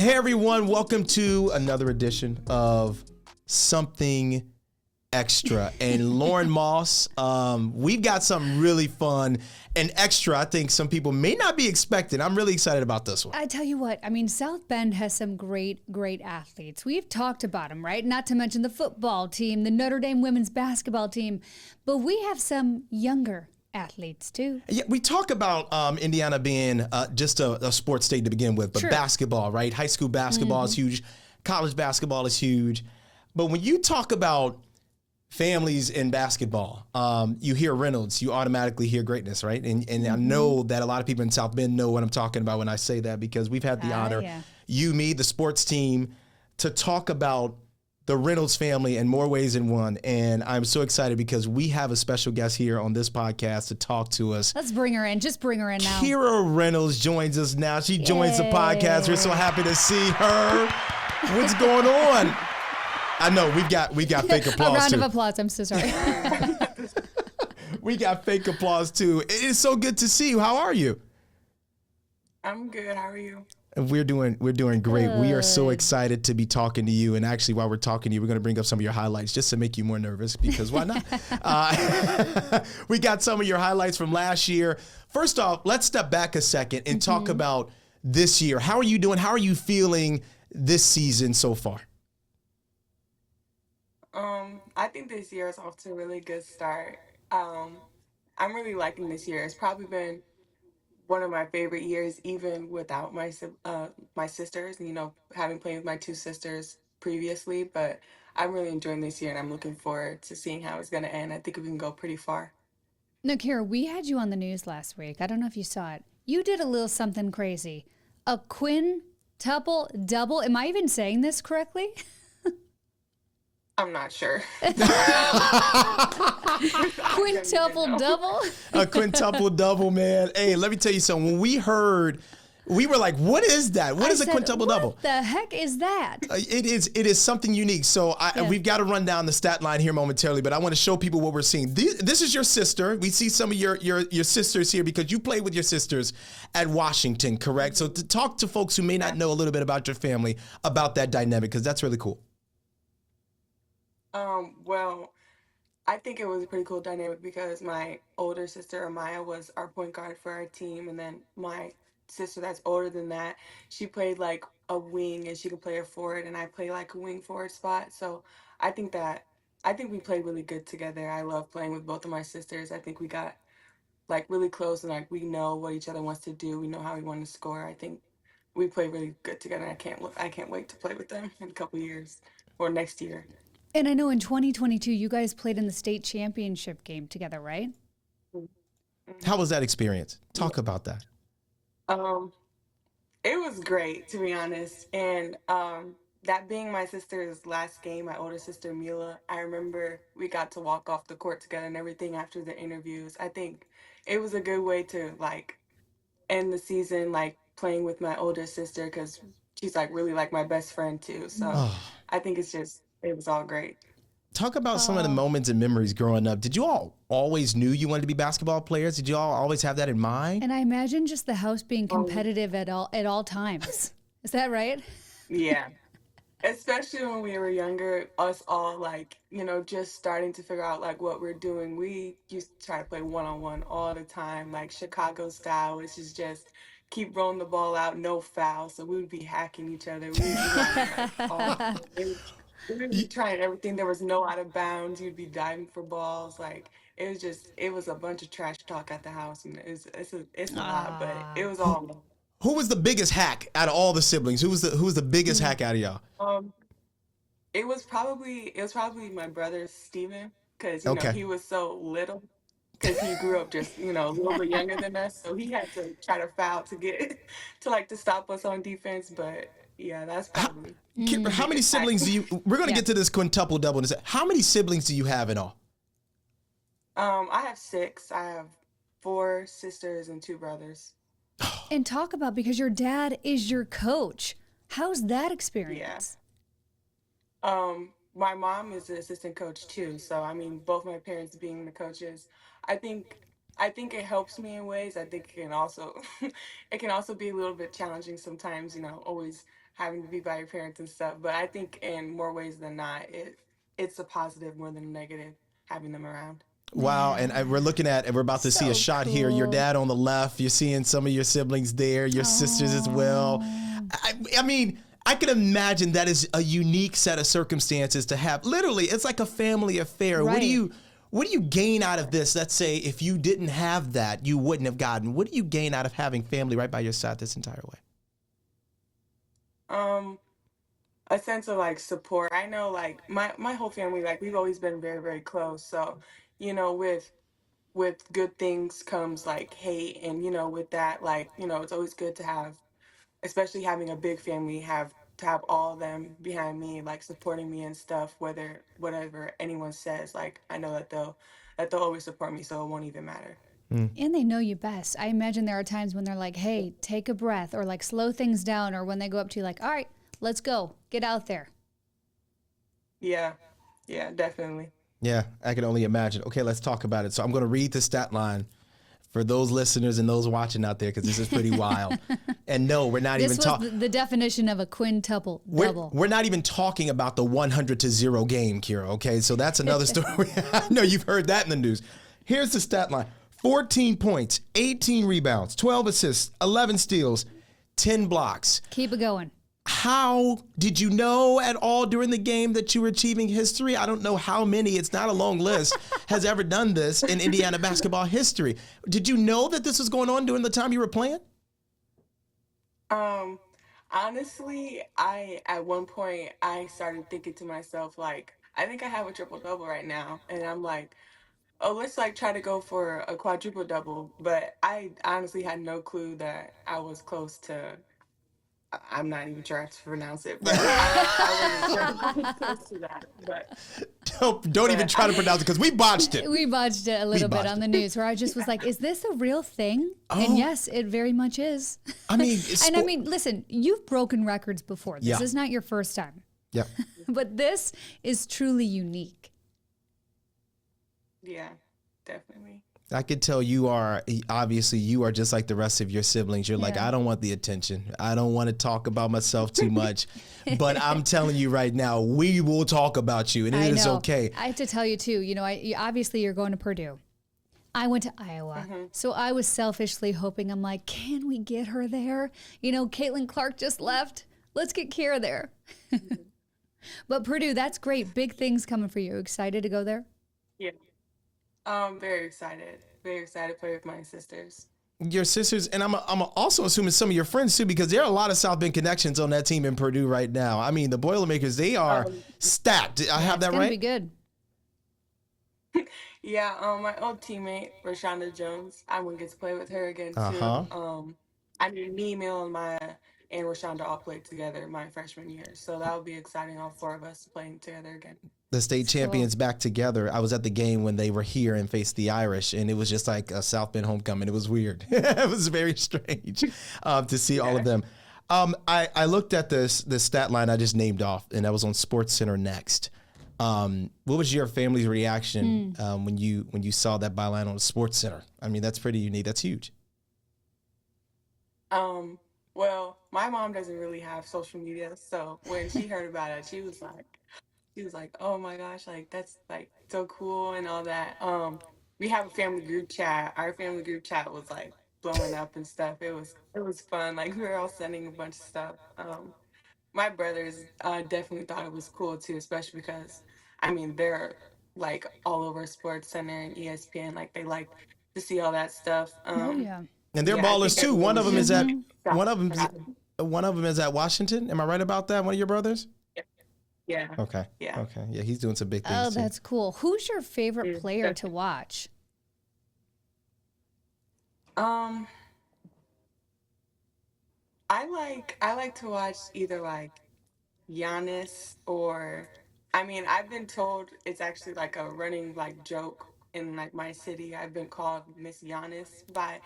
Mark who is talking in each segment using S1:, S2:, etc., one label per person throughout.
S1: Hey everyone, welcome to another edition of Something Extra. And Lauren Moss, we've got something really fun and extra I think some people may not be expecting. I'm really excited about this one.
S2: I tell you what, South Bend has some great athletes. We've talked about them, right? Not to mention the football team, the Notre Dame women's basketball team, but we have some younger athletes too.
S1: Yeah, we talk about Indiana being just a sports state to begin with, but
S2: Sure.
S1: basketball, right? High school basketball is huge. College basketball is huge. But when you talk about families in basketball, you hear Reynolds, you automatically hear greatness, right? And I know that a lot of people in South Bend know what I'm talking about when I say that, because we've had the honor, you, me, the sports team, to talk about the Reynolds family in more ways than one. And I'm so excited because we have a special guest here on this podcast to talk to us.
S2: Let's bring her in. Just bring her in now.
S1: Kira Reynolds joins us now. She joins the podcast. We're so happy to see her. What's going on? I know we got fake applause.
S2: A round
S1: too.
S2: of applause. I'm so sorry.
S1: We got fake applause too. It is so good to see you. How are you?
S3: I'm good. How are you?
S1: We're doing great. Good. We are so excited to be talking to you. And actually, while we're talking to you, we're going to bring up some of your highlights just to make you more nervous, because why not? We got some of your highlights from last year. First off, let's step back a second and talk about this year. How are you doing? How are you feeling this season so far?
S3: I think this year is off to a really good start. I'm really liking this year. It's probably been one of my favorite years, even without my sisters. You know, having played with my two sisters previously, but I'm really enjoying this year, and I'm looking forward to seeing how it's going to end. I think we can go pretty far.
S2: Now, Kira, we had you on the news last week. I don't know if you saw it. You did a little something crazy. A quintuple double. Am I even saying this correctly?
S3: I'm not sure.
S2: Quintuple double?
S1: A quintuple double, man. Hey, let me tell you something. When we heard, we were like, what is that? What is a quintuple double?
S2: What the heck is that?
S1: It is something unique. So we've got to run down the stat line here momentarily, but I want to show people what we're seeing. This is your sister. We see some of your sisters here because you played with your sisters at Washington, correct? So to talk to folks who may not know a little bit about your family, about that dynamic, because that's really cool.
S3: Well, I think it was a pretty cool dynamic because my older sister, Amaya, was our point guard for our team. And then my sister that's older than that, she played like a wing and she could play a forward, and I play like a wing forward spot. So I think we played really good together. I love playing with both of my sisters. I think we got like really close, and like we know what each other wants to do. We know how we want to score. I think we play really good together. I can't wait to play with them in a couple years or next year.
S2: And I know in 2022, you guys played in the state championship game together, right?
S1: How was that experience? Talk about that.
S3: It was great, to be honest. And that being my sister's last game, my older sister Mila, I remember we got to walk off the court together and everything after the interviews. I think it was a good way to like end the season, like playing with my older sister, because she's like really like my best friend too. So I think it was all great.
S1: Talk about some of the moments and memories growing up. Did you all always knew you wanted to be basketball players? Did you all always have that in mind?
S2: And I imagine just the house being competitive at all times. Is that right?
S3: Yeah. Especially when we were younger, us all like, you know, just starting to figure out like what we're doing. We used to try to play one-on-one all the time, like Chicago style, which is just keep rolling the ball out, no foul. So we would be hacking each other. We would be trying everything. There was no out of bounds. You'd be diving for balls. Like it was a bunch of trash talk at the house, and it's a lot, but it was all.
S1: Who was the biggest hack out of all the siblings? Who was the biggest hack out of y'all?
S3: It was probably my brother Steven, because you know he was so little, because he grew up just a little bit younger than us, so he had to try to foul to get to stop us on defense. But yeah, that's probably.
S1: How many siblings do you? We're gonna get to this quintuple double in a second. How many siblings do you have in all?
S3: I have 6. I have 4 sisters and 2 brothers.
S2: And talk about, because your dad is your coach. How's that experience?
S3: Yeah. My mom is an assistant coach too. So I mean, both my parents being the coaches, I think it helps me in ways. I think it can also it can also be a little bit challenging sometimes, always having to be by your parents and stuff. But I think in more ways than not, it's a positive more than a negative having them around.
S1: Wow, and
S2: Yeah.
S1: we're about to see a
S2: So
S1: shot here. Your
S2: cool.
S1: dad on the left. You're seeing some of your siblings there, your sisters as well. I mean, I can imagine that is a unique set of circumstances to have. Literally, it's like a family affair.
S2: Right.
S1: What do you gain out of this? Let's say if you didn't have that, you wouldn't have gotten. What do you gain out of having family right by your side this entire way?
S3: A sense of like support. I know like my whole family, like we've always been very, very close. So, with good things comes like hate, and with that, like, it's always good to have, especially having a big family, have to have all of them behind me, like supporting me and stuff, whether whatever anyone says, like I know that they'll always support me, so it won't even matter.
S2: And they know you best. I imagine there are times when they're like, hey, take a breath, or like slow things down, or when they go up to you like, all right, let's go, get out there.
S3: Yeah. Yeah, definitely.
S1: Yeah, I can only imagine. Okay, let's talk about it. So I'm going to read the stat line for those listeners and those watching out there because this is pretty wild. And no, we're not
S2: This
S1: even
S2: was
S1: talking.
S2: the definition of a quintuple double.
S1: We're not even talking about the 100-0 game, Kira, okay? So that's another story. I know you've heard that in the news. Here's the stat line. 14 points, 18 rebounds, 12 assists, 11 steals, 10 blocks.
S2: Keep it going.
S1: How did you know at all during the game that you were achieving history? I don't know how many, it's not a long list, has ever done this in Indiana basketball history. Did you know that this was going on during the time you were playing?
S3: Honestly, at one point I started thinking to myself, like, I think I have a triple double right now, and I'm like, oh, let's like try to go for a quadruple double. But I honestly had no clue that I was close to. I'm not even sure how to pronounce it, but I wasn't sure I was close to that.
S1: Don't even try to pronounce it because we botched it.
S2: We botched it a little bit
S1: botched
S2: on the news where I just was like, is this a real thing?
S1: Oh.
S2: And yes, it very much is.
S1: I mean,
S2: And I mean, listen, you've broken records before. This
S1: Yeah.
S2: is not your first time.
S1: Yeah.
S2: But this is truly unique.
S3: Yeah, definitely.
S1: I could tell you are just like the rest of your siblings. You're like,
S2: Yeah.
S1: I don't want the attention. I don't want to talk about myself too much. But I'm telling you right now, we will talk about you, and it is okay.
S2: I have to tell you too, obviously you're going to Purdue. I went to Iowa. So I was selfishly hoping, I'm like, can we get her there? Caitlin Clark just left. Let's get Kira there. But Purdue, that's great. Big things coming for you. Excited to go there?
S3: Yeah. Very excited. Very excited to play with my sisters.
S1: Your sisters, and I'm also assuming some of your friends too, because there are a lot of South Bend connections on that team in Purdue right now. I mean, the Boilermakers, they are stacked. I have that
S2: It's going
S1: right?
S2: to be good.
S3: Yeah, my old teammate, Rashonda Jones, I wouldn't get to play with her again too.
S1: Uh-huh.
S3: Me, Mel, and Maya and Rashonda all played together my freshman year. So that would be exciting, all four of us playing together again.
S1: The state
S2: That's
S1: champions back together. I was at the game when they were here and faced the Irish, and it was just like a South Bend homecoming. It was weird. It was very strange to see all of them. I looked at this stat line I just named off, and that was on SportsCenter Next. What was your family's reaction when you saw that byline on SportsCenter? I mean, that's pretty unique. That's huge.
S3: Well, my mom doesn't really have social media, so when she heard about it, she was like, "Oh my gosh, like that's like so cool and all that." We have a family group chat. Our family group chat was like blowing up and stuff. It was fun. Like we were all sending a bunch of stuff. My brothers definitely thought it was cool too, especially because I mean they're like all over Sports Center and ESPN. Like they like to see all that stuff.
S2: Oh, yeah.
S1: And they're
S3: Yeah, I
S1: ballers
S3: think
S1: too. One of them is at
S3: everyone
S1: one of them is at Washington. Am I right about that? One of your brothers?
S3: Yeah.
S1: Okay.
S3: Yeah.
S1: Okay. Yeah, he's doing some big things
S2: Oh,
S1: too.
S2: that's cool. Who's your favorite player to watch?
S3: I like to watch either like Giannis or I mean I've been told it's actually like a running like joke in like my city. I've been called Miss Giannis by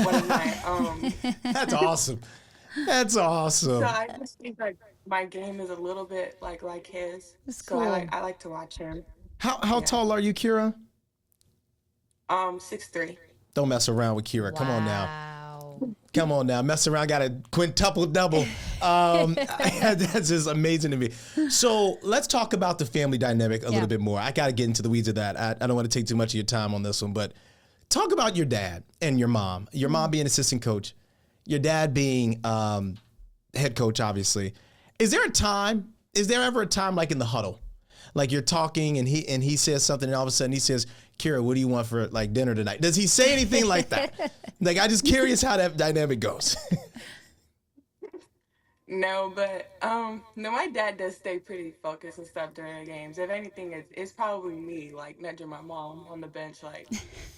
S3: one of my
S1: That's awesome. That's awesome.
S3: so I just think like my game is a little bit like his.
S2: That's
S3: So I
S2: cool.
S3: like to watch him.
S1: How tall are you, Kira?
S3: 6'3".
S1: Don't mess around with Kira. Come on now.
S2: Wow.
S1: Come on now, mess around, got a quintuple double. That's just amazing to me. So let's talk about the family dynamic a little bit more. I got to get into the weeds of that. I don't want to take too much of your time on this one, but talk about your dad and your mom. Your mom being assistant coach, your dad being head coach, obviously. Is there ever a time like in the huddle, like you're talking and he says something and all of a sudden he says, Kira, what do you want for like dinner tonight? Does he say anything like that? Like, I'm just curious how that dynamic goes.
S3: No, but no, my dad does stay pretty focused and stuff during the games. If anything, it's probably me, like nudging my mom on the bench, like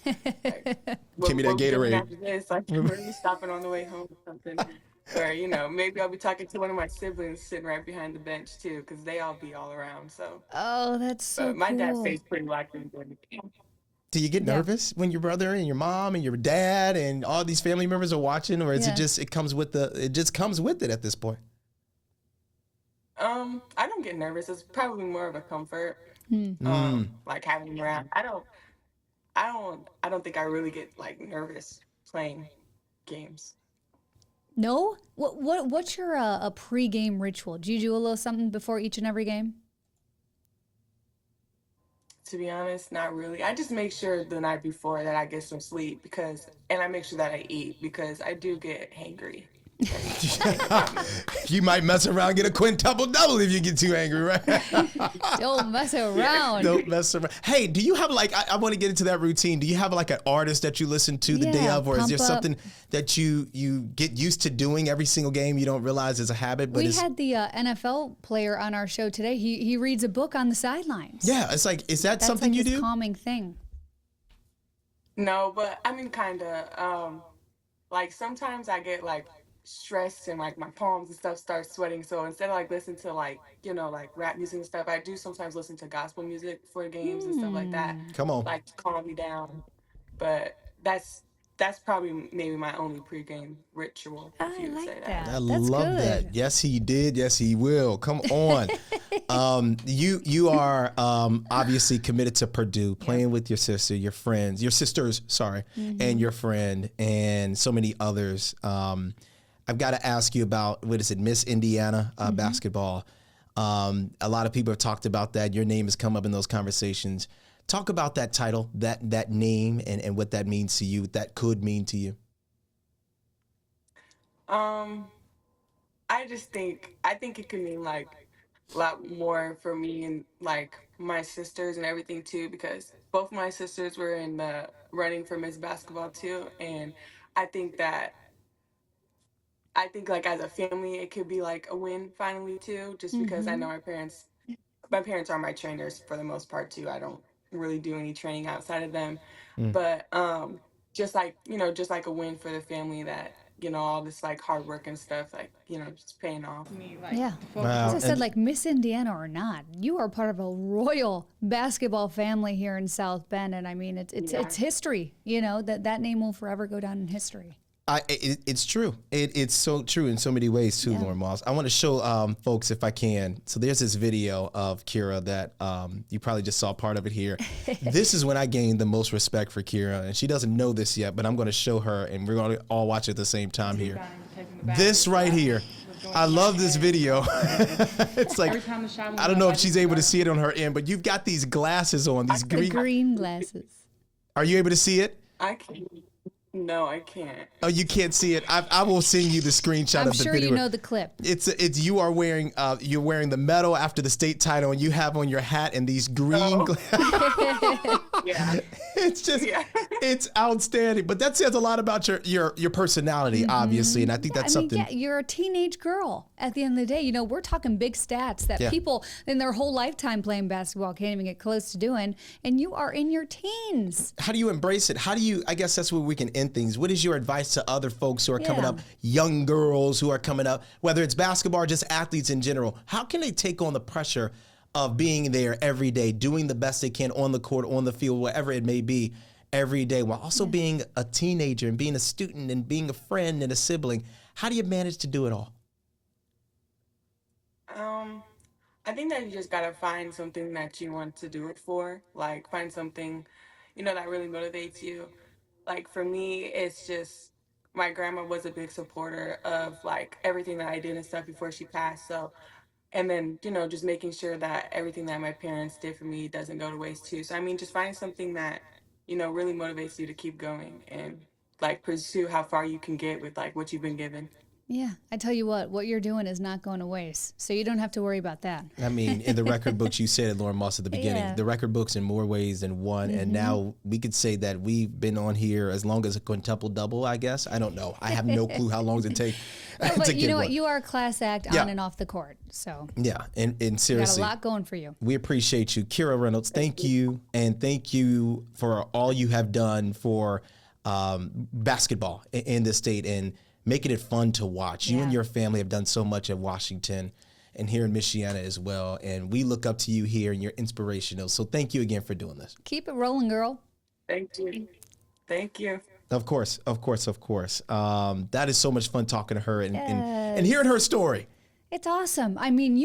S1: Give me that
S3: what we doing
S1: Gatorade.
S3: after this? Like, where are we stopping on the way home or something? Or maybe I'll be talking to one of my siblings sitting right behind the bench too, because they all be all around. So,
S2: Oh, that's so
S3: but my dad
S2: cool.
S3: stays pretty locked in during the game.
S1: Do you get
S2: Yeah.
S1: nervous when your brother and your mom and your dad and all these family members are watching, or is it just it comes with it at this point?
S3: I don't get nervous. It's probably more of a comfort. Like having them around. I don't think I really get like nervous playing games.
S2: No? What's your a pre-game ritual? Do you do a little something before each and every game?
S3: To be honest, not really. I just make sure the night before that I get some sleep and I make sure that I eat because I do get hangry.
S1: You might mess around and get a quintuple double if you get too angry, right?
S2: Don't mess around.
S1: Don't mess around. Hey, do you have like, I want to get into that routine. Do you have like an artist that you listen to the day of, or is there
S2: pump up.
S1: something that you get used to doing every single game you don't realize is a habit? But
S2: We had the NFL player on our show today. He reads a book on the sidelines.
S1: yeah, it's like, is that
S2: That's
S1: something
S2: like
S1: you
S2: his
S1: do?
S2: calming thing.
S3: No, but I mean, kind of. Like sometimes I get like stressed and like my palms and stuff start sweating. So instead of like listening to like like rap music and stuff, I do sometimes listen to gospel music for games and stuff like that,
S1: Come on.
S3: like to calm me down. But that's probably maybe my only pregame ritual, if
S2: I
S3: you would say
S2: like
S3: that.
S2: that.
S1: I
S2: That's
S1: love
S2: good.
S1: that. Yes, he did. Yes, he will. Come on. You are obviously committed to Purdue, playing with your sister, your friends, your sisters, sorry, and your friend, and so many others. I've got to ask you about, what is it, Miss Indiana basketball. A lot of people have talked about that. Your name has come up in those conversations. Talk about that title, that name, and what that means to you, what that could mean to you.
S3: I think it could mean like a lot more for me and like my sisters and everything too, because both my sisters were in the running for Miss Basketball too, and I think that like as a family it could be like a win finally too, just because I know my parents are my trainers for the most part too. I don't really do any training outside of them, but just like just like a win for the family that all this like hard work and stuff like just paying off.
S2: Yeah.
S1: Wow.
S2: As I said,
S1: And-
S2: like Miss Indiana or not, you are part of a royal basketball family here in South Bend, and I mean it's history. That name will forever go down in history.
S1: It's true. It's so true in so many ways too, Lauren Moss. I want to show folks, if I can. So there's this video of Kira that you probably just saw part of it here. This is when I gained the most respect for Kira, and she doesn't know this yet, but I'm going to show her, and we're going to all watch it at the same time here. This right here. I love this video. It's like, I don't know if she's able to see it on her end, but you've got these glasses on, these
S2: The green glasses.
S1: Are you able to see it?
S3: I can't. No, I can't.
S1: Oh, you can't see it. I will send you the screenshot
S2: I'm
S1: of the
S2: sure
S1: video.
S2: you know the clip.
S1: It's you are wearing you're wearing the medal after the state title, and you have on your hat and these green.
S3: Yeah.
S1: It's just it's outstanding. But that says a lot about your personality, obviously, and I think that's something.
S2: Yeah, you're a teenage girl at the end of the day. We're talking big stats that people in their whole lifetime playing basketball can't even get close to doing, and you are in your teens.
S1: How do you embrace it? How do you? I guess that's where we can end things. What is your advice to other folks who are coming up, young girls who are coming up, whether it's basketball or just athletes in general? How can they take on the pressure of being there every day, doing the best they can on the court, on the field, wherever it may be, every day, while also being a teenager and being a student and being a friend and a sibling? How do you manage to do it all?
S3: I think that you just gotta find something that you want to do it for. Like find something, that really motivates you. Like for me, it's just my grandma was a big supporter of like everything that I did and stuff before she passed. So, and then, just making sure that everything that my parents did for me doesn't go to waste too. So, I mean, just finding something that, really motivates you to keep going and like pursue how far you can get with like what you've been given.
S2: Yeah, I tell you what you're doing is not going to waste. So you don't have to worry about that.
S1: I mean, in the record books, you said it, Lauren Moss, at the beginning,
S2: Yeah.
S1: the record books in more ways than one. And now we could say that we've been on here as long as a quintuple double, I guess. I don't know. I have no clue how long it take
S2: No,
S1: to
S2: but
S1: get
S2: you know
S1: one.
S2: what? You are a class act
S1: Yeah.
S2: on and off the court. So
S1: Yeah, and
S2: you got a
S1: seriously,
S2: lot going for you.
S1: we appreciate you. Kira Reynolds, thank you. And thank you for all you have done for basketball in this state and making it fun to watch. You and
S2: Yeah.
S1: your family have done so much at Washington and here in Michiana as well. And we look up to you here and you're inspirational. So thank you again for doing this.
S2: Keep it rolling, girl.
S3: Thank you. Thank you.
S1: Of course, of course, of course. That is so much fun talking to her and hearing her story.
S2: It's awesome. I mean,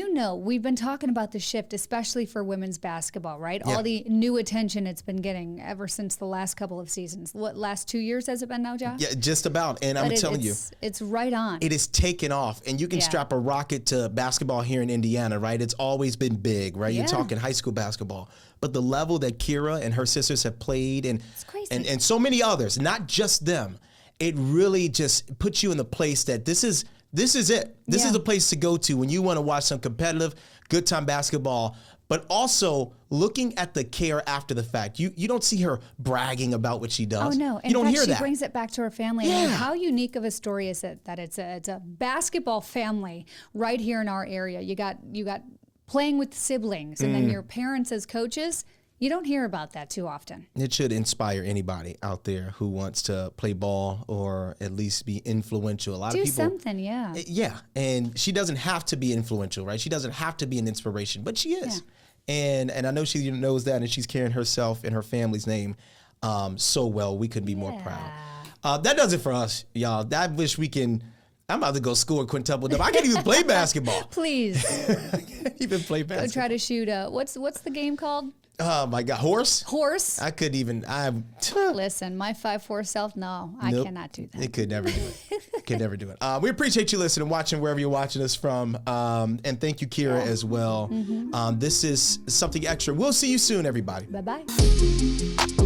S2: we've been talking about the shift, especially for women's basketball, right?
S1: Yeah.
S2: All the new attention it's been getting ever since the last couple of seasons. What, last 2 years has it been now, Josh?
S1: Yeah, just about. And I'm telling you,
S2: it's right on.
S1: it is taken off. And you can
S2: Yeah.
S1: strap a rocket to basketball here in Indiana, right? It's always been big, right?
S2: Yeah.
S1: You're talking high school basketball. But the level that Kira and her sisters have played and
S2: crazy.
S1: and so many others, not just them, it really just puts you in the place that this is it. This
S2: Yeah.
S1: is the place to go to when you want to watch some competitive, good time basketball, but also looking at the care after the fact. You don't see her bragging about what she does.
S2: Oh no!
S1: You don't
S2: fact,
S1: hear
S2: she
S1: that.
S2: brings it back to her family. I mean,
S1: Yeah.
S2: how unique of a story is it that it's a basketball family right here in our area? You got playing with siblings, and then your parents as coaches. You don't hear about that too often.
S1: It should inspire anybody out there who wants to play ball or at least be influential. A lot
S2: Do
S1: of people,
S2: something, yeah.
S1: yeah, and she doesn't have to be influential, right? She doesn't have to be an inspiration, but she is. And I know she knows that, and she's carrying herself and her family's name so well. We couldn't be more proud. That does it for us, y'all. I wish we can. I'm about to go score a quintuple double. I can't even play basketball.
S2: Please
S1: I can't even play
S2: go
S1: basketball.
S2: try to shoot a what's the game called?
S1: Oh my God, horse?
S2: Horse.
S1: I couldn't even.
S2: Listen, my 5'4" self, no, I
S1: Nope.
S2: cannot do that.
S1: It could never do it. Could never do it. We appreciate you listening, watching wherever you're watching us from. And thank you, Kira, as well. This is something extra. We'll see you soon, everybody.
S2: Bye bye.